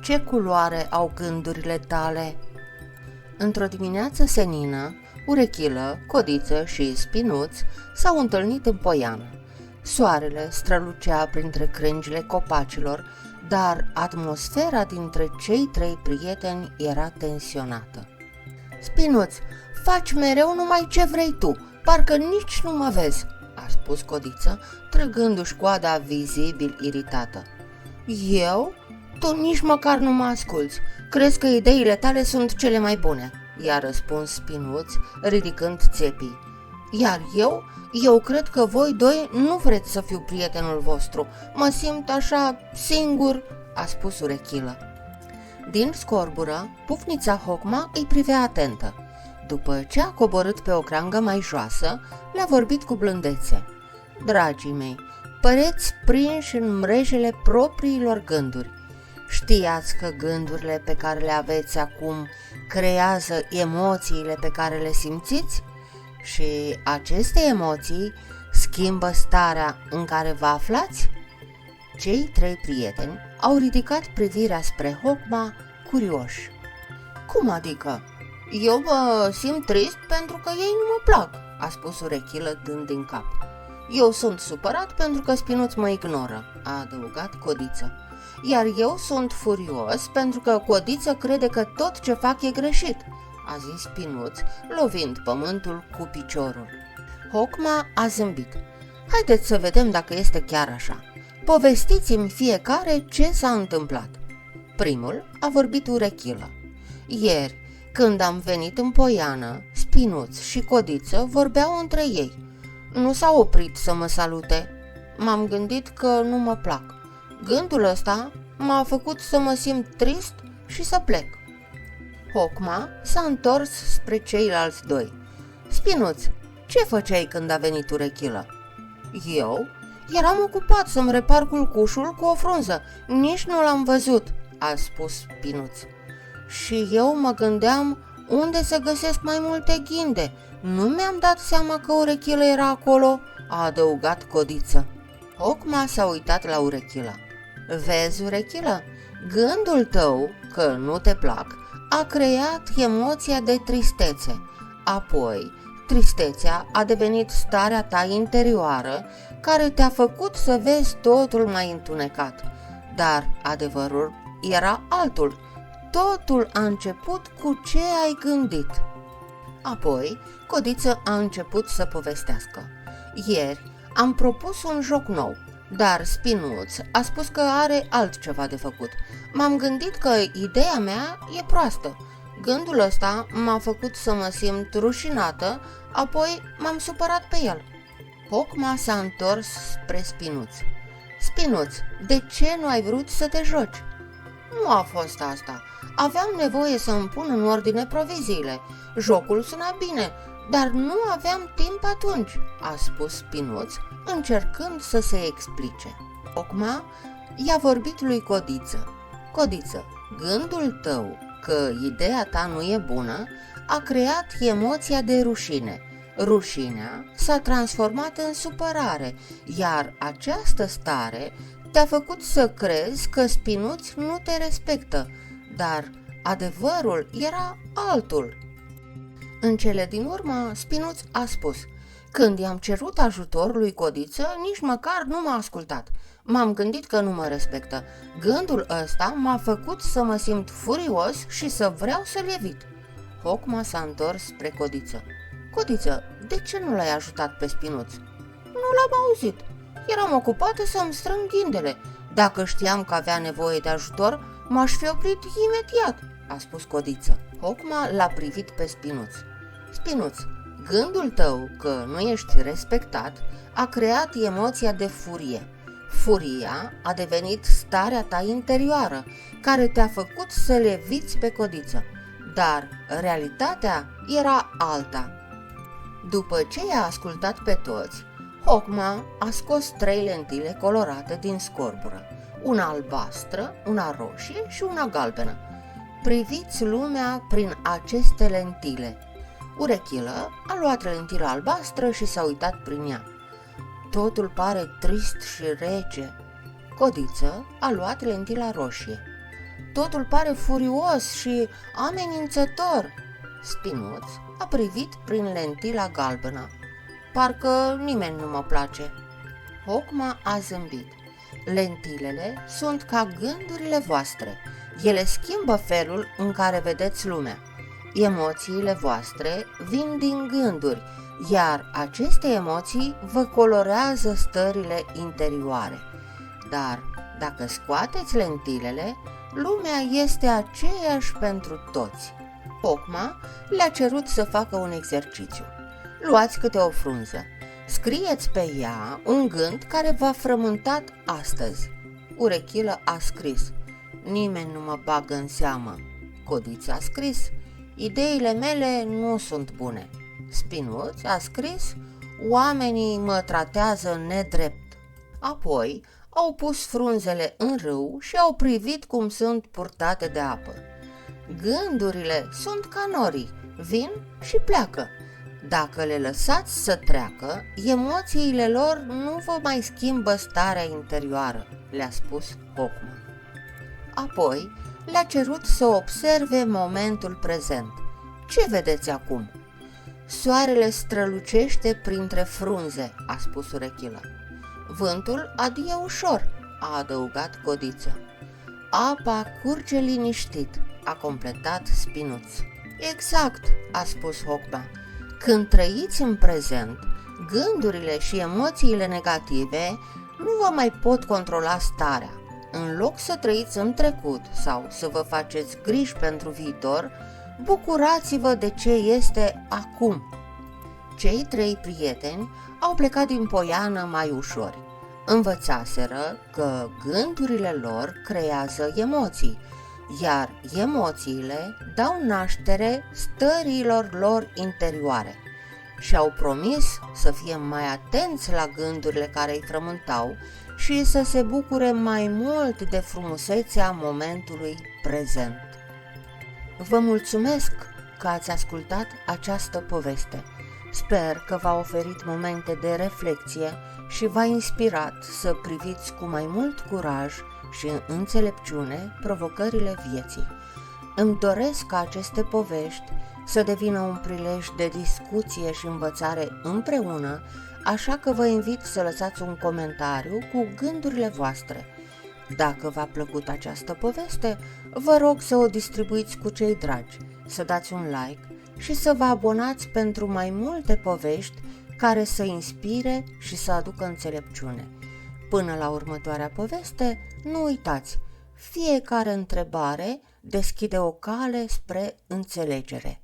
ce culoare au gândurile tale? Într-o dimineață senină, Urechilă, Codiță și Spinuț s-au întâlnit în poiană. Soarele strălucea printre crengile copacilor, dar atmosfera dintre cei trei prieteni era tensionată. Spinuț, faci mereu numai ce vrei tu, parcă nici nu mă vezi, a spus Codiță, trăgându-și coada vizibil iritată. Eu? Tu nici măcar nu mă asculți. Crezi că ideile tale sunt cele mai bune, i-a răspuns Spinuț, ridicând țepii. Iar eu cred că voi doi nu vreți să fiu prietenul vostru. Mă simt așa singur, a spus Urechilă. Din scorbură, pufnița Hocma îi privea atentă. După ce a coborât pe o crangă mai joasă, le-a vorbit cu blândețe. Dragii mei, păreți prinși în mrejele propriilor gânduri. Știați că gândurile pe care le aveți acum creează emoțiile pe care le simțiți? Și aceste emoții schimbă starea în care vă aflați? Cei trei prieteni au ridicat privirea spre Hocma, curioși. Cum adică? Eu mă simt trist pentru că ei nu mă plac, a spus Urechilă dând din cap. Eu sunt supărat pentru că Spinuț mă ignoră, a adăugat Codiță. Iar eu sunt furios pentru că Codiță crede că tot ce fac e greșit, a zis Spinuț, lovind pământul cu piciorul. Hocma a zâmbit. Haideți să vedem dacă este chiar așa. Povestiți-mi fiecare ce s-a întâmplat. Primul a vorbit Urechilă. Ieri, când am venit în poiană, Spinuț și Codiță vorbeau între ei. Nu s-au oprit să mă salute. M-am gândit că nu mă plac. Gândul ăsta m-a făcut să mă simt trist și să plec. Hocma s-a întors spre ceilalți doi. Spinuț, ce făceai când a venit Urechilă? Eu? Eram ocupat să-mi repar culcușul cu o frunză. Nici nu l-am văzut, a spus Spinuț. Și eu mă gândeam unde să găsesc mai multe ghinde. Nu mi-am dat seama că Urechilă era acolo, a adăugat Codiță. Hocma s-a uitat la Urechilă. Vezi, Urechilă, gândul tău, că nu te plac, a creat emoția de tristețe. Apoi, tristețea a devenit starea ta interioară, care te-a făcut să vezi totul mai întunecat. Dar adevărul era altul. Totul a început cu ce ai gândit. Apoi, Codiță a început să povestească. Ieri am propus un joc nou, dar Spinuț a spus că are altceva de făcut. M-am gândit că ideea mea e proastă. Gândul ăsta m-a făcut să mă simt rușinată, apoi m-am supărat pe el. Hocma s-a întors spre Spinuț. Spinuț, de ce nu ai vrut să te joci? Nu a fost asta. Aveam nevoie să îmi pun în ordine proviziile. Jocul suna bine, dar nu aveam timp atunci, a spus Spinuț, încercând să se explice. Hocma i-a vorbit lui Codiță. Codiță, gândul tău că ideea ta nu e bună a creat emoția de rușine. Rușinea s-a transformat în supărare, iar această stare te-a făcut să crezi că Spinuț nu te respectă, dar adevărul era altul. În cele din urmă, Spinuț a spus: când i-am cerut ajutor lui Codiță, nici măcar nu m-a ascultat. M-am gândit că nu mă respectă. Gândul ăsta m-a făcut să mă simt furios și să vreau să-l evit. Hocma s-a întors spre Codiță. Codiță, de ce nu l-ai ajutat pe Spinuț? Nu l-am auzit. Eram ocupată să-mi strâng ghindele. Dacă știam că avea nevoie de ajutor, m-aș fi oprit imediat, a spus Codiță. Hocma l-a privit pe Spinuț. Spinuț, gândul tău că nu ești respectat a creat emoția de furie. Furia a devenit starea ta interioară, care te-a făcut să le eviți pe Codiță. Dar realitatea era alta. După ce i-a ascultat pe toți, Hocma a scos 3 lentile colorate din scorbură, una albastră, una roșie și una galbenă. Priviți lumea prin aceste lentile. Urechilă a luat lentila albastră și s-a uitat prin ea. Totul pare trist și rece. Codiță a luat lentila roșie. totul pare furios și amenințător. Spinuț a privit prin lentila galbenă. Parcă nimeni nu mă place. Hocma a zâmbit. Lentilele sunt ca gândurile voastre. Ele schimbă felul în care vedeți lumea. Emoțiile voastre vin din gânduri, iar aceste emoții vă colorează stările interioare. Dar dacă scoateți lentilele, lumea este aceeași pentru toți. Hocma le-a cerut să facă un exercițiu. Luați câte o frunză. Scrieți pe ea un gând care v-a frământat astăzi. Urechilă a scris: nimeni nu mă bagă în seamă. Codiță a scris: ideile mele nu sunt bune. Spinuț a scris: oamenii mă tratează nedrept. Apoi au pus frunzele în râu și au privit cum sunt purtate de apă. Gândurile sunt ca norii, vin și pleacă. Dacă le lăsați să treacă, emoțiile lor nu vă mai schimbă starea interioară, le-a spus Hocma. Apoi le-a cerut să observe momentul prezent. Ce vedeți acum? Soarele strălucește printre frunze, a spus Urechilă. Vântul adie ușor, a adăugat Codiță. Apa curge liniștit, a completat Spinuț. Exact, a spus Hocma. Când trăiți în prezent, gândurile și emoțiile negative nu vă mai pot controla starea. În loc să trăiți în trecut sau să vă faceți griji pentru viitor, bucurați-vă de ce este acum. Cei trei prieteni au plecat din poiană mai ușor. Învățaseră că gândurile lor creează emoții, iar emoțiile dau naștere stărilor lor interioare. Și-au promis să fie mai atenți la gândurile care îi frământau și să se bucure mai mult de frumusețea momentului prezent. Vă mulțumesc că ați ascultat această poveste. Sper că v-a oferit momente de reflexie și v-a inspirat să priviți cu mai mult curaj și înțelepciune provocările vieții. Îmi doresc ca aceste povești să devină un prilej de discuție și învățare împreună, așa că vă invit să lăsați un comentariu cu gândurile voastre. Dacă v-a plăcut această poveste, vă rog să o distribuiți cu cei dragi, să dați un like și să vă abonați pentru mai multe povești care să inspire și să aducă înțelepciune. Până la următoarea poveste, nu uitați, fiecare întrebare deschide o cale spre înțelegere.